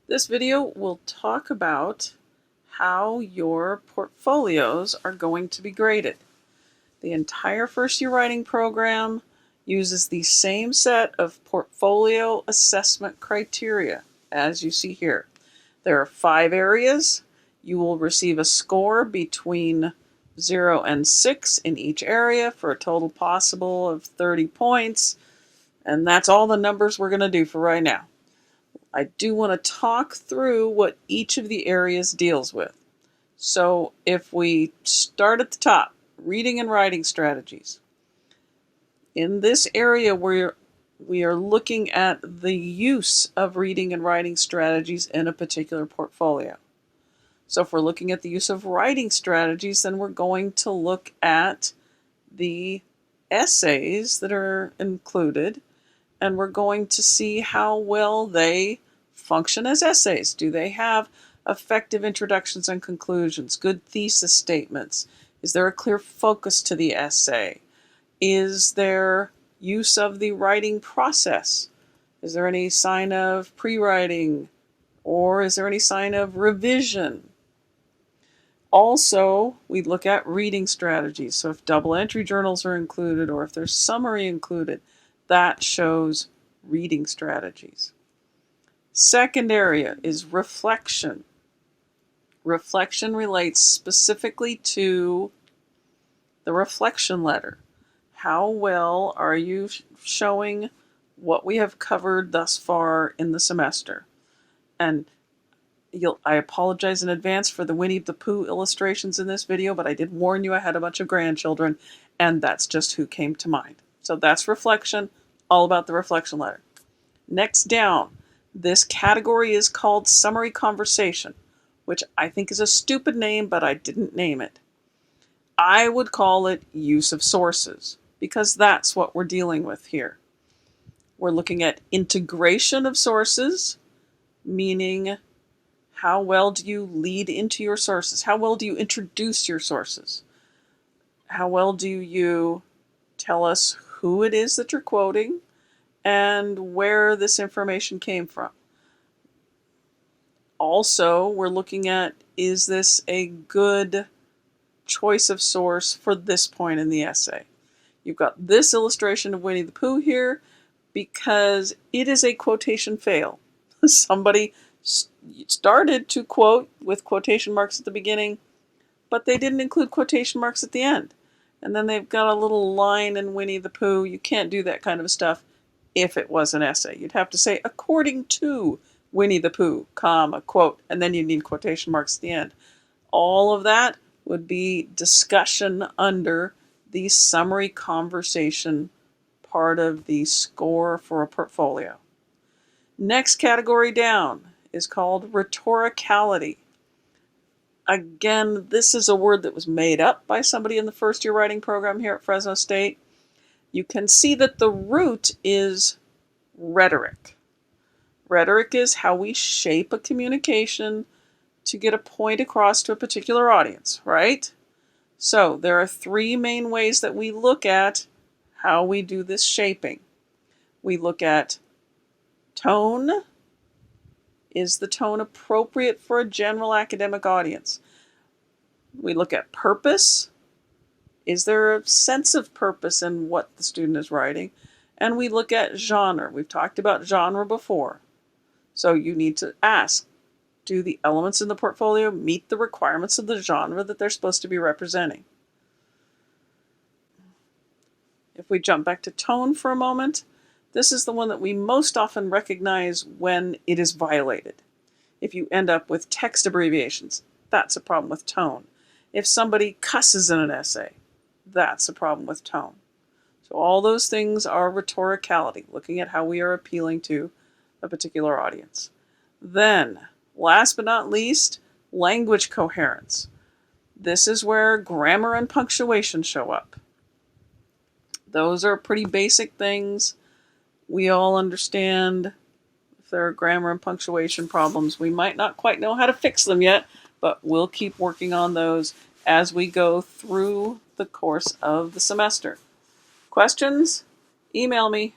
This video will talk about how your portfolios are going to be graded. The entire first year writing program uses the same set of portfolio assessment criteria as you see here. There are 5 areas. You will receive a score between 0 and 6 in each area for a total possible of 30 points. And that's all the numbers we're going to do for right now. I do want to talk through what each of the areas deals with. So if we start at the top, reading and writing strategies. In this area we are looking at the use of reading and writing strategies in a particular portfolio. So if we're looking at the use of writing strategies, then we're going to look at the essays that are included, and we're going to see how well they function as essays. Do they have effective introductions and conclusions, good thesis statements? Is there a clear focus to the essay? Is there use of the writing process? Is there any sign of pre-writing, or is there any sign of revision? Also, we look at reading strategies. So if double entry journals are included, or if there's summary included, that shows reading strategies. Second area is reflection. Reflection relates specifically to the reflection letter. How well are you showing what we have covered thus far in the semester? And I apologize in advance for the Winnie the Pooh illustrations in this video, but I did warn you I had a bunch of grandchildren, and that's just who came to mind. So that's reflection, all about the reflection letter. Next down, this category is called summary conversation, which I think is a stupid name, but I didn't name it. I would call it use of sources, because that's what we're dealing with here. We're looking at integration of sources, meaning how well do you lead into your sources? How well do you introduce your sources? How well do you tell us who it is that you're quoting and where this information came from? Also, we're looking at, is this a good choice of source for this point in the essay? You've got this illustration of Winnie the Pooh here because it is a quotation fail. Somebody started to quote with quotation marks at the beginning, but they didn't include quotation marks at the end. And then they've got a little line in Winnie the Pooh. You can't do that kind of stuff if it was an essay. You'd have to say, according to Winnie the Pooh, comma, quote, and then you need quotation marks at the end. All of that would be discussion under the summary conversation part of the score for a portfolio. Next category down is called rhetoricality. Again, this is a word that was made up by somebody in the first year writing program here at Fresno State. You can see that the root is rhetoric. Rhetoric is how we shape a communication to get a point across to a particular audience, right? So there are 3 main ways that we look at how we do this shaping. We look at tone. Is the tone appropriate for a general academic audience? We look at purpose. Is there a sense of purpose in what the student is writing? And we look at genre. We've talked about genre before. So you need to ask, do the elements in the portfolio meet the requirements of the genre that they're supposed to be representing? If we jump back to tone for a moment, this is the one that we most often recognize when it is violated. If you end up with text abbreviations, that's a problem with tone. If somebody cusses in an essay, that's a problem with tone. So all those things are rhetoricality, looking at how we are appealing to a particular audience. Then, last but not least, language coherence. This is where grammar and punctuation show up. Those are pretty basic things. We all understand if there are grammar and punctuation problems. We might not quite know how to fix them yet, but we'll keep working on those as we go through the course of the semester. Questions? Email me.